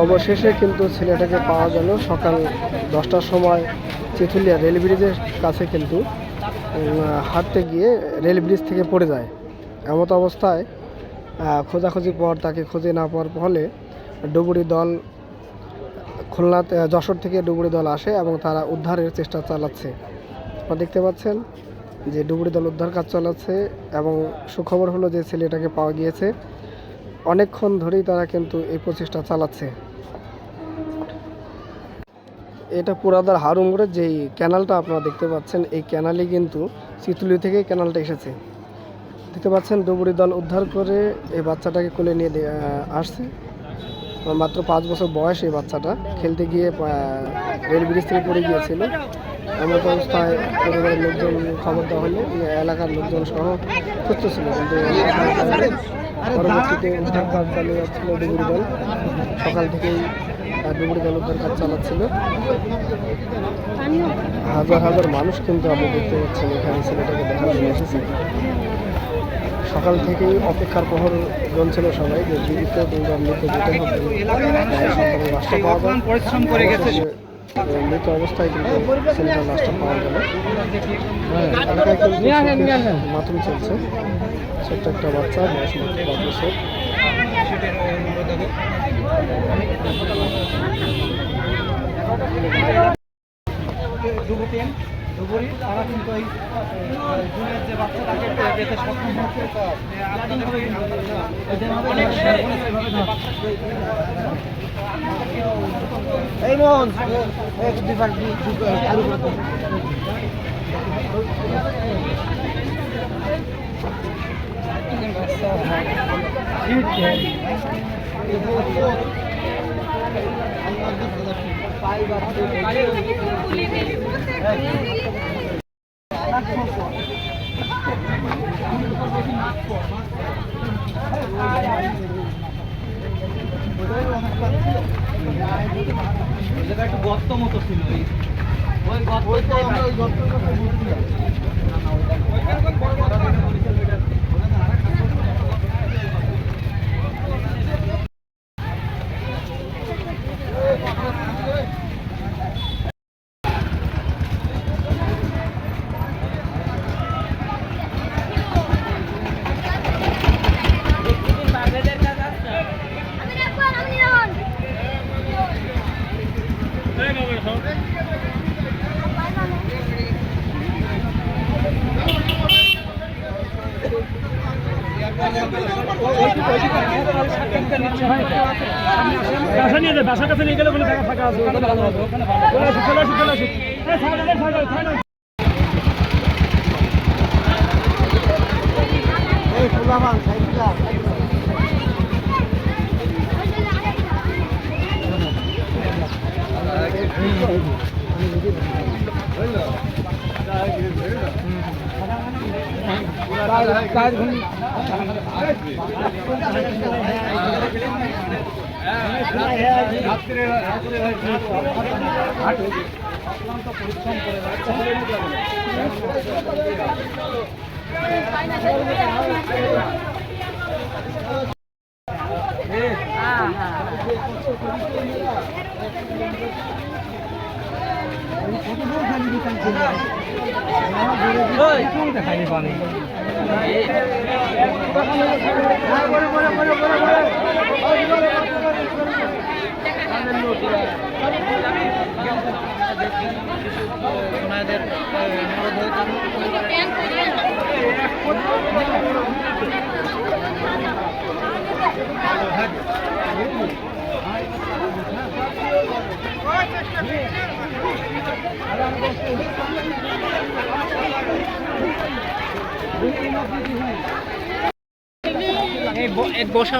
অবশেষে কিন্তু ছেলেটাকে পাওয়া গেল সকাল 10টার সময় তেঁতুলিয়া রেল ব্রিজের কাছে কিন্তু হাঁটতে গিয়ে রেল ব্রিজ থেকে পড়ে যায়। এমত অবস্থায় খোঁজাখুঁজির পর তাকে খুঁজে না পাওয়ার ফলে ডুবুরি দল খুলনাতে যশোর থেকে ডুবুরি দল আসে এবং তারা উদ্ধারের চেষ্টা চালাচ্ছে। আপনারা দেখতে পাচ্ছেন যে ডুবুরি দল উদ্ধার কাজ চালাচ্ছে এবং সুখবর হলো যে ছেলেটাকে পাওয়া গিয়েছে। অনেকক্ষণ ধরেই তারা কিন্তু এই প্রচেষ্টা চালাচ্ছে। এটা পুরাদার হারুমুড়ের যেই ক্যানালটা আপনারা দেখতে পাচ্ছেন, এই ক্যানালে কিন্তু চিতুলি থেকে ক্যানালটা এসেছে। দেখতে পাচ্ছেন ডুবুরি দল উদ্ধার করে এই বাচ্চাটাকে কোলে নিয়ে আসছে। মাত্র 5 বছর বয়স এই বাচ্চাটা। খেলতে গিয়ে রেল ব্রিজ থেকে পড়ে গিয়েছিল। এমন অবস্থায় পরিবারের লোকজন খবর দেওয়া হলে এলাকার লোকজন সহ খুঁজতেছিল, কিন্তু পরবর্তীতে উদ্ধার কাজ চালিয়ে যাচ্ছিল ডুবুরি দল। সকাল থেকেই ডুবুরি দল উদ্ধার কাজ চালাচ্ছিল। হাজার হাজার মানুষ কিন্তু আপনি দেখতে পাচ্ছেন এখানে ছেলেটাকে দেখার জন্য এসেছে। সকাল থেকেই অপেক্ষার প্রহর ছিল সবাই যে জীবিত কিংবা মৃত যেতে হবে, লাশটা পাওয়া যায়। পরিশ্রম করে গেছে মৃত অবস্থায় কিন্তু ছেলেটার লাশটা পাওয়া গেল। মাথুম চলছে। ছোট্ট একটা বাচ্চা, বয়স মাত্র 5 বছর। ডুবুরি তারা কিন্তু এই জুনের যে বাচ্চাটাকে পেতে সক্ষম হচ্ছে। এই মন একটু গর্ত মতো ছিল, ওই গর্তের কথা বুঝতে বাসার কাছে নিয়ে গেলে ওখানে টাকা ফাঁকা আছে, ওখানে ভালো হবে, ওখানে ভালো চলে আসুন চলে আসুন। পরিশ্রম করে দেখায়নি পানি।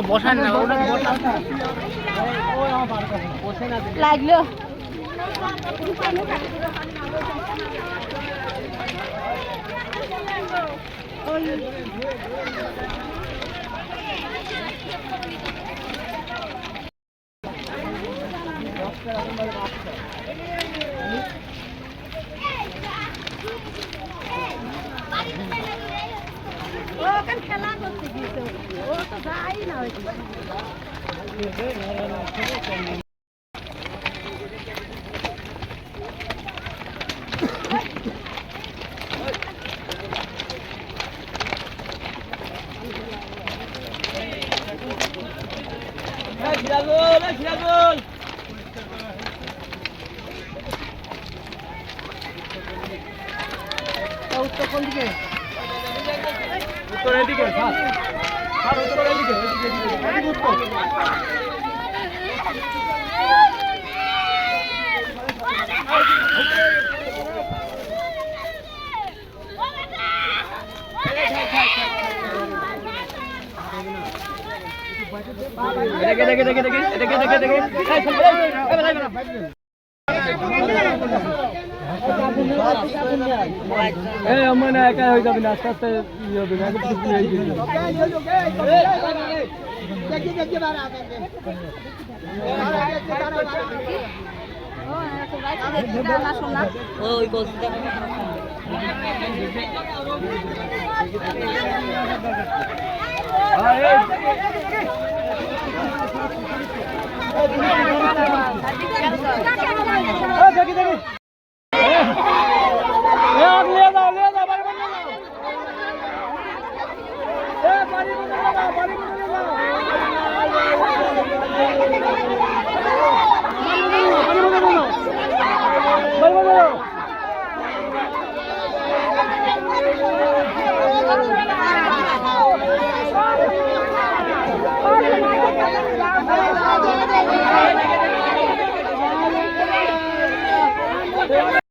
বসান না লাগলো। খেলা করতে গিয়েছে, ও তো যাই না। উত্তর কোন দিকে? উত্তর এদিকে স্যার, স্যার উত্তর এদিকে, এদিকে এদিকে উত্তর। দেখে দেখে দেখে দেখে দেখে দেখে দেখে আমার না একা হয়ে যাবে না, আস্তে আস্তে ইয়ে হবে না, Thank you.